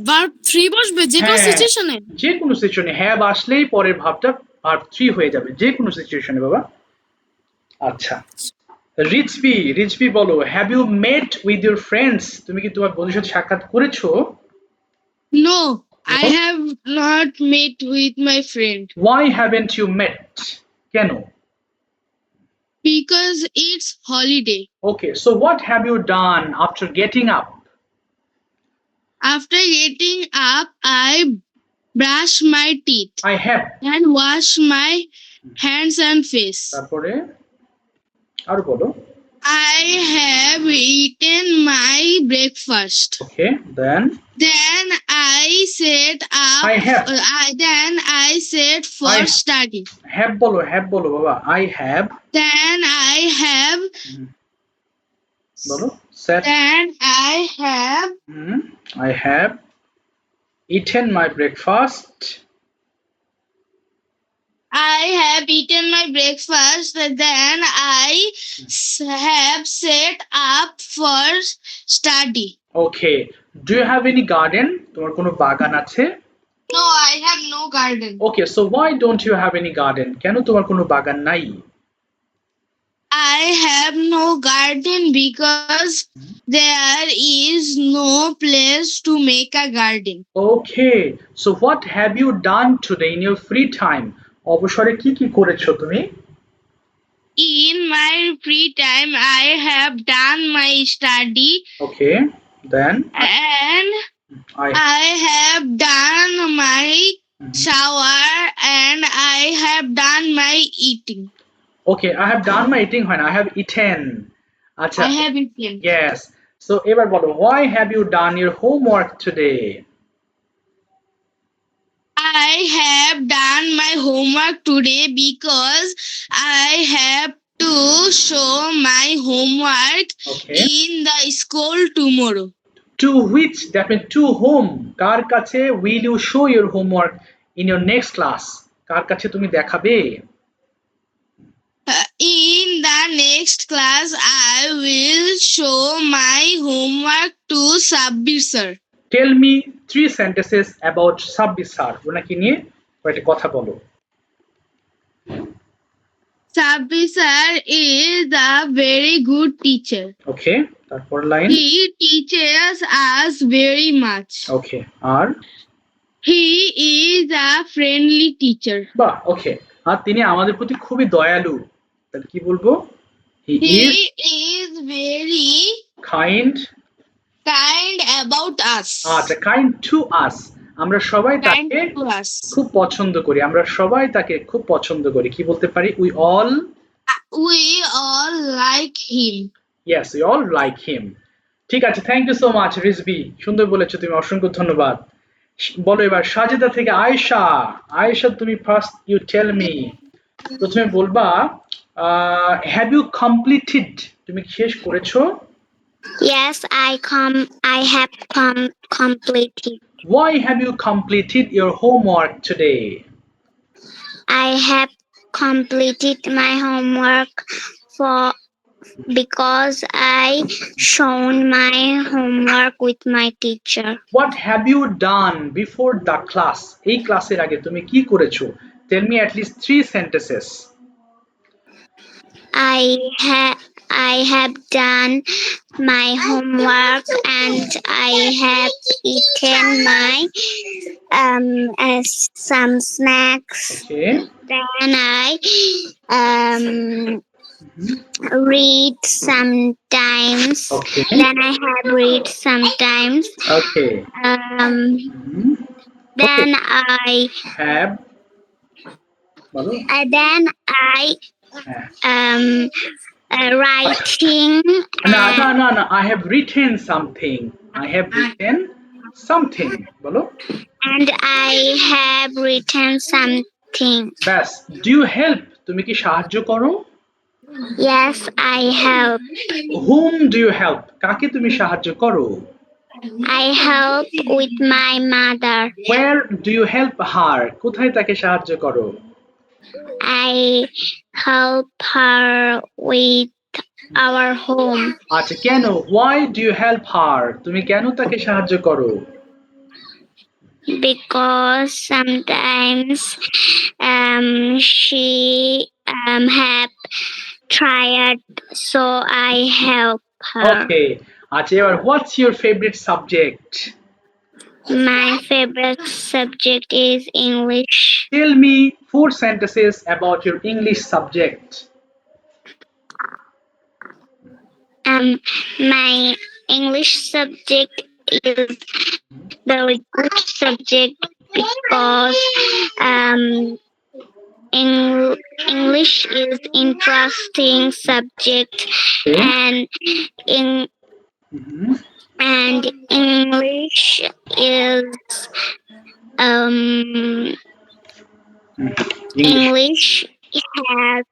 ভার্ব 3 বসবে যে কোনো হ্যাঁ। সিচুয়েশনে? যে কোনো সিচুয়েশনে হ্যাভ আসলেই পরের ভাবটা ভার্ব 3 হয়ে যাবে, যে কোনো সিচুয়েশনে বাবা। আচ্ছা, রিজবি বলো, have you met with your friends? তুমি কি তোমার বন্ধুর সাথে সাক্ষাৎ করেছো? No, I have not met with my friend Why haven't you met? কেন? because it's holiday. Okay, so what have you done after getting up? After getting up, I brush my teeth I have, and wash my hands and face. তারপরে আরো বলো। I have eaten my breakfast. Okay, then Then I set up. I have. Then I set for I- study. have বলো বাবা। I have Then I have. বলো set. Then I have. I have eaten my breakfast. I have eaten my breakfast. Then I have set up for study. Okay, do you have any garden? তোমার কোনো বাগান আছে? No, I have no garden. Okay, so why don't you have any garden? কেন তোমার কোনো বাগান নাই? I have no garden because there is no place to make a garden. Okay, so what have you done today in your free time? অবসরে কি কি করেছো তুমি? In my free time, I have done my study Okay, then and I have done my shower and I have done my eating. Okay, I have done my eating when I have eaten. আচ্ছা, I have eaten. yes. So এবার বলো, why have you done your homework today? I have done my homework today because I have to show my homework Okay. in the school tomorrow. To which, that means to whom? কার কাছে will you show your homework in your next class? কার কাছে তুমি দেখাবে? In the next class, I will show my homework to Sabbir sir. Tell me 3 sentences about Sabbir sir. ওনাকে নিয়ে কয়েকটা কথা বলো। Sabbir sir is a very good teacher. Okay, তারপর line. He teaches us very much. Okay, আর He is a friendly teacher. বাহ, ওকে, আর তিনি আমাদের প্রতি খুবই দয়ালু। তাহলে কি বলবো? He He is is very kind. kind about us. আচ্ছা, kind to us. আমরা সবাই Kind তাকে to us. খুব পছন্দ করি, আমরা সবাই তাকে খুব পছন্দ করি। কি বলতে পারি? We all, We all like him. yes, we all like him. ঠিক আছে, thank you so much Rizvi, সুন্দর বলেছো তুমি, অসংখ্য ধন্যবাদ। বলো এবার সাজেদা থেকে আয়েশা। আয়েশা, তুমি ফার্স্ট ইউ টেল মি, প্রথমে বলবা হ্যাভ ইউ কমপ্লিটেড? তুমি কি শেষ করেছো? Yes, I have completed. Why have you completed your homework today? I have completed my homework because I shown my homework with my teacher. What have you done before the class? এই ক্লাসের আগে তুমি কি করেছো? Tell me at least 3 sentences. I have done my homework and I have eaten my some snacks. Okay. Then I read sometimes. Okay. Then I have read sometimes. Okay. then I have বলো then I হ্যাঁ writing না না and না না I have written something I have written something বলো I have written something. ব্যাস do you help তুমি কি সাহায্য করো Yes, I help. whom do you help কাকে তুমি সাহায্য করো I help with my mother. where do you help her কোথায় তাকে সাহায্য করো I help her with our home আচ্ছা কেন why do you help her তুমি কেন তাকে সাহায্য করো because sometimes she have tired, so I help her. okay আচ্ছা এবার what's your favorite subject My favorite subject is English. tell me 4 sentences about your English subject My English subject is very good subject because English is interesting subject okay and in Mhm. and English is um English English has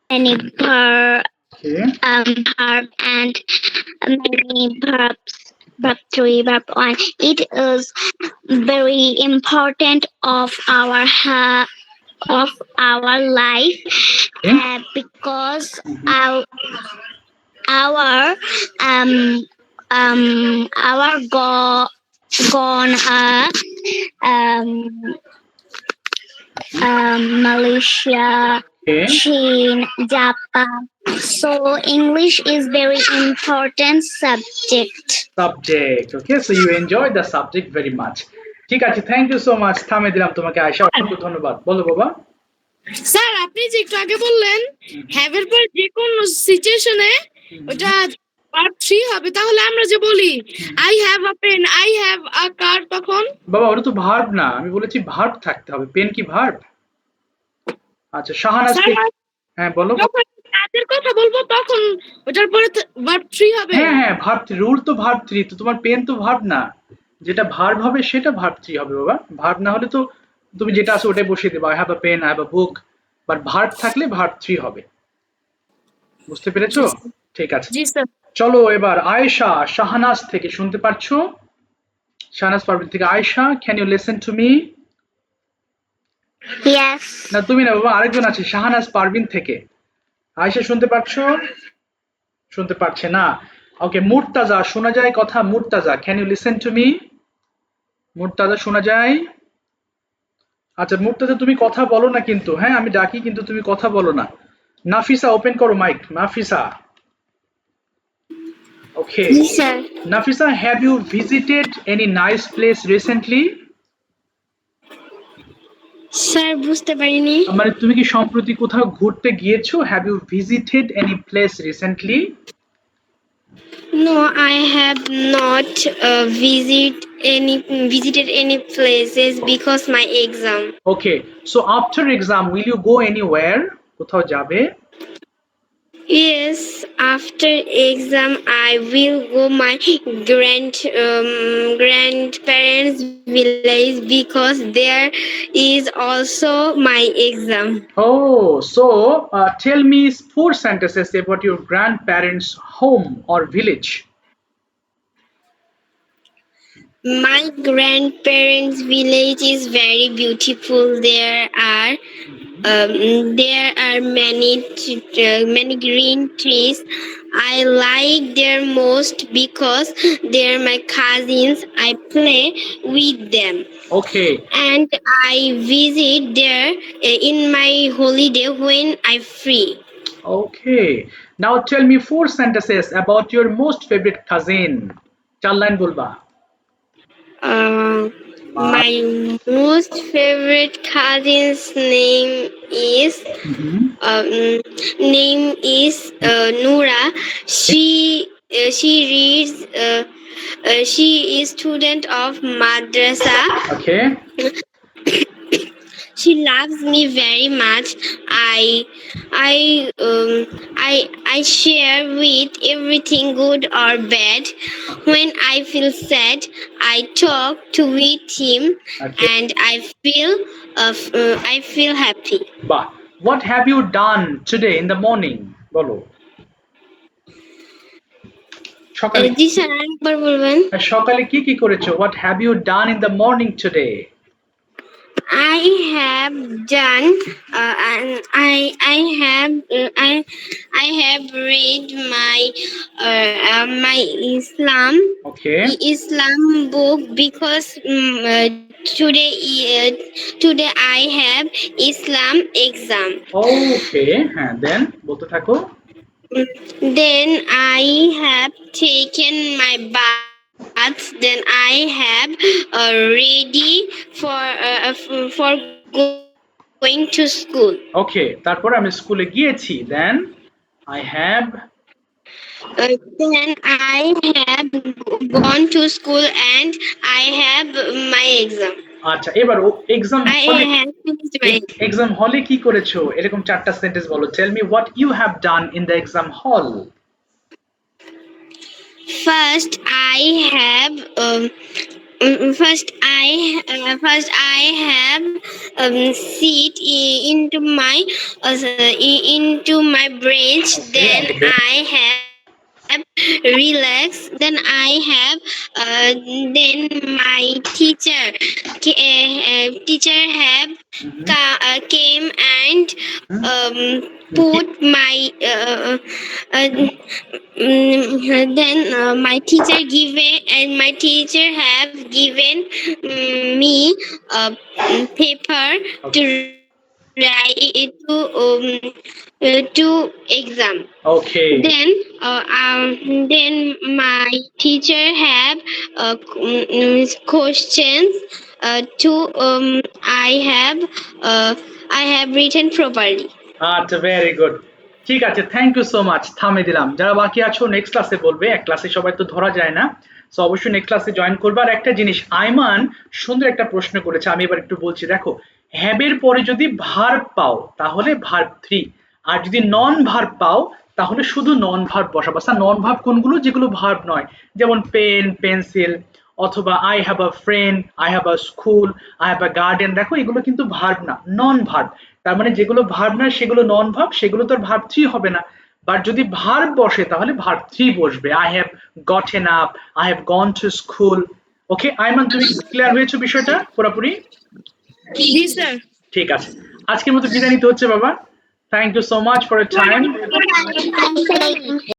many okay verb and many verbs. Verb 3, verb 1. It is very important of our life because our gonna Malaysia, okay China, Japan. So English is very important subject. okay so you enjoy the subject very much ঠিক আছে thank you so much থামে দিলাম তোমাকে আয়শা অসংখ্য ধন্যবাদ বলো বাবা sir আপনি যে একটু আগে বললেন হ্যাভ এর পর যে কোন সিচুয়েশনে ওটা পার্ট 3 হবে তাহলে আমরা যে বলি I have a pen I have a car তখন বাবা ওটা তো ভার্ব না আমি বলেছি ভার্ব থাকতে হবে পেন কি ভার্ব আচ্ছা শাহানাজ হ্যাঁ বলো যখন কাজের কথা বলবো তখন ওটার পরে ভার্ব 3 হবে হ্যাঁ হ্যাঁ ভার্ব রুল তো ভার্ব 3 তো তোমার পেন তো ভার্ব না যেটা ভার্ব হবে সেটা ভার্ব 3 হবে বাবা ভার্ব না হলে তো তুমি যেটা আছে ওটাই বসিয়ে দেবে I have a pen I have a book but verb থাকলে ভার্ব 3 হবে বুঝতে পেরেছো ঠিক আছে জি স্যার চলো এবার আয়েশা শাহনাজ থেকে শুনতে পারছো শাহনাজ পারভিন থেকে Ayesha can you listen to me Yes. না তুমি না বাবা আরেকজন আছে শাহনাজ পারভিন থেকে আয়েশা শুনতে পারছো শুনতে পারছে না ওকে মুর্তাজা শোনা যায় কথা Murtaza can you listen to me Murtaza শোনা যায় আচ্ছা মুর্তাজা তুমি কথা বলো না কিন্তু হ্যাঁ আমি ডাকি কিন্তু তুমি কথা বলো না নাফিসা ওপেন করো mic Nafisa okay Yes, sir. Nafisa have you visited any nice place recently sir বুঝতে পারিনি মানে তুমি কি সম্প্রতি কোথাও ঘুরতে গিয়েছো have you visited any place recently No, I have not visited any places because my exam. Okay so after exam will you go anywhere কোথাও যাবে Yes, after exam I will go my grandparents' village because there is also my exam. Oh, so tell me 4 sentences about your grandparents' home or village. My grandparents' village is very beautiful. There are many green trees. I like them most because they're my cousins. I play with them. Okay, And I visit there in my holiday when I'm free. okay. Now tell me 4 sentences about your most favorite cousin. 4 line bolba. My most favorite cousin's name is Noora. She reads She is student of madrasa. Okay. She loves me very much. I share with everything good or bad. When I feel sad, I talk to with him, Okay. and I feel happy. Bah. What have you done today in the morning? বলো। সকালে জি sir আরেকবার বলবেন। সকালে কি কি করেছো? What have you done in the morning today? I have done and I have read my Okay. Islam book because today I have Islam exam. Okay. হ্যাঁ, then বলতে থাকো। Then I have taken my bath. Then I have ready for going to school. ওকে, তারপর আমি স্কুলে গিয়েছি। Then I have Then I have gone to school and I have my exam. আচ্ছা, এবার exam I হলে have finished my exam হলে কি করেছো? এরকম চারটা সেন্টেন্স বলো। Tell me what you have done in the exam hall. First I have sit into my bench. Okay, Then okay. I have relax. Then I have then my teacher have came and put my then my teacher have given me a paper to write to exam. Okay. Then my teacher have questions to I have written properly. আচ্ছা, very good. ঠিক আছে, thank you so much. থামিয়ে দিলাম। যারা বাকি আছো next ক্লাসে বলবে, এক ক্লাসে সবাই তো ধরা যায় না। সো অবশ্যই নেক্সট ক্লাসে জয়েন করবে। আর একটা জিনিস, আইমান সুন্দর একটা প্রশ্ন করেছে, আমি এবার একটু বলছি। দেখো, হ্যাবের পরে যদি ভার্ব পাও তাহলে ভার্ব 3, আর যদি নন ভার্ব পাও তাহলে শুধু নন ভার্ব বসাবো। স্যার নন ভার্ব কোনগুলো? যেগুলো ভার্ব নয়, যেমন পেন, পেন্সিল, অথবা I have a friend, I have a school, I have a garden. দেখো এগুলো কিন্তু ভার্ব না, নন ভার্ব। তার মানে যেগুলো ভার্ব না সেগুলো নন ভার্ব, সেগুলো তো ভার্ব 3 হবে না। বাট যদি ভার্ব বসে তাহলে ভার্ব 3 বসবে। I have gotten up, I have gone to school. Okay Aiman, তুমি ক্লিয়ার হয়েছো বিষয়টা পুরোপুরি? জি স্যার। ঠিক আছে, আজকের মতো বিদায় নিতে হচ্ছে বাবা। Thank you so much for your time.